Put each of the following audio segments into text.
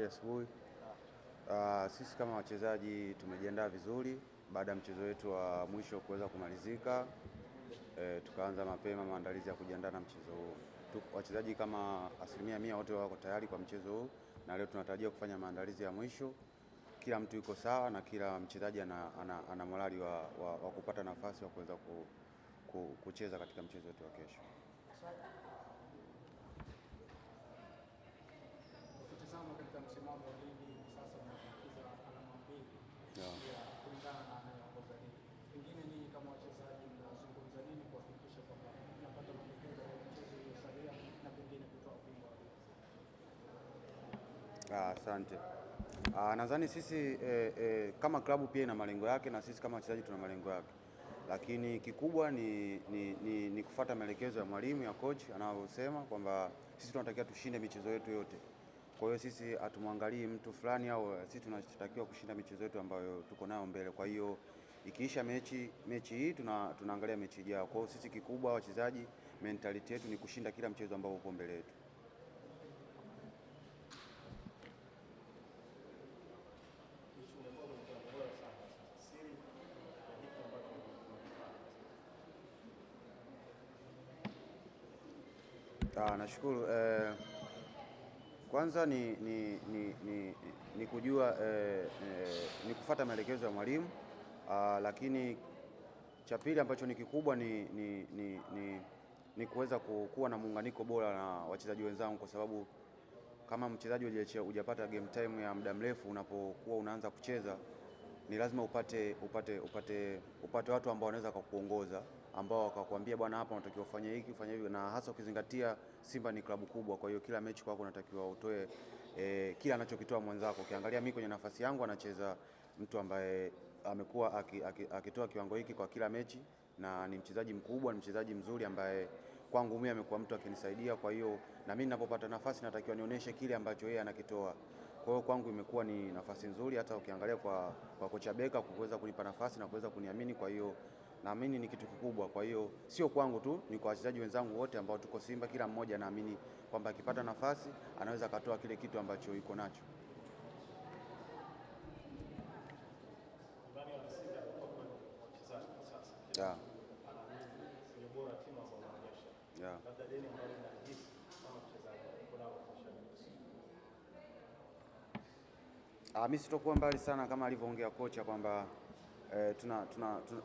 Habari asubuhi. Sisi kama wachezaji tumejiandaa vizuri baada ya mchezo wetu wa mwisho kuweza kumalizika. Tukaanza mapema maandalizi ya kujiandaa na mchezo huu. Wachezaji kama 100% wote wako tayari kwa mchezo huu, na leo tunatarajia kufanya maandalizi ya mwisho. Kila mtu yuko sawa na kila mchezaji ana morali wa kupata nafasi wa kuweza kucheza katika mchezo wetu wa kesho. Ukitazama katika msimamo wa ligi sasa unabakiza alama 2 kulingana na anayeongoza ligi. Pengine ninyi kama wachezaji mnazungumza nini kuhakikisha kwamba mnapata matokeo ya mchezo uliosalia na pengine kutoa ubingwa wa ligi? Asante. Nadhani sisi kama klabu pia ina malengo yake na sisi kama wachezaji tuna malengo yake, lakini kikubwa ni kufuata maelekezo ya mwalimu, ya coach anayosema kwamba sisi tunatakiwa tushinde michezo yetu yote. Kwa hiyo sisi hatumwangalii mtu fulani, au sisi tunatakiwa kushinda michezo yetu ambayo tuko nayo mbele. Kwa hiyo ikiisha mechi hii tunaangalia mechi ijayo. Kwa hiyo sisi kikubwa wachezaji, mentality yetu ni kushinda kila mchezo ambao uko mbele yetu. Nashukuru. Kwanza ni kujua ni kufuata maelekezo ya mwalimu, lakini cha pili ambacho ni kikubwa ni kuweza kuwa na muunganiko bora na wachezaji wenzangu, kwa sababu kama mchezaji hujapata game time ya muda mrefu, unapokuwa unaanza kucheza ni lazima upate watu ambao wanaweza kukuongoza, ambao wakakwambia bwana, hapa unatakiwa ufanye hiki, ufanye hivi, na hasa ukizingatia Simba ni klabu kubwa. Kwa hiyo kila mechi kwako unatakiwa utoe kila anachokitoa mwenzako. Ukiangalia mimi kwenye nafasi yangu anacheza mtu ambaye amekuwa akitoa kiwango hiki kwa kila mechi, na ni mchezaji mkubwa, ni mchezaji mzuri ambaye kwangu mimi amekuwa mtu akinisaidia. Kwa hiyo na mimi ninapopata nafasi natakiwa nionyeshe kile ambacho yeye anakitoa. Kwa hiyo kwangu imekuwa ni nafasi nzuri, hata ukiangalia kwa kocha Beka kuweza kunipa nafasi na kuweza kuniamini. Kwa hiyo naamini ni kitu kikubwa. Kwa hiyo sio kwangu tu, ni kwa wachezaji wenzangu wote ambao tuko Simba. Kila mmoja naamini kwamba akipata nafasi anaweza akatoa kile kitu ambacho yuko nacho. Mimi sitokuwa mbali sana kama alivyoongea kocha kwamba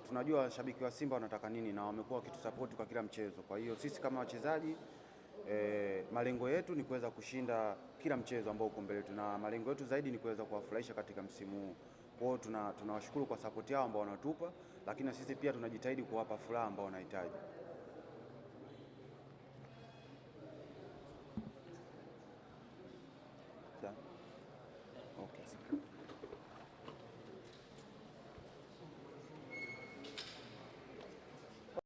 tunajua washabiki wa Simba wanataka nini na wamekuwa wakitusupport kwa kila mchezo. Kwa hiyo sisi kama wachezaji malengo yetu ni kuweza kushinda kila mchezo ambao uko mbele yetu, na malengo yetu zaidi ni kuweza kuwafurahisha katika msimu huu. Kwa hiyo tunawashukuru kwa support yao ambao wanatupa, lakini na sisi pia tunajitahidi kuwapa furaha ambao wanahitaji.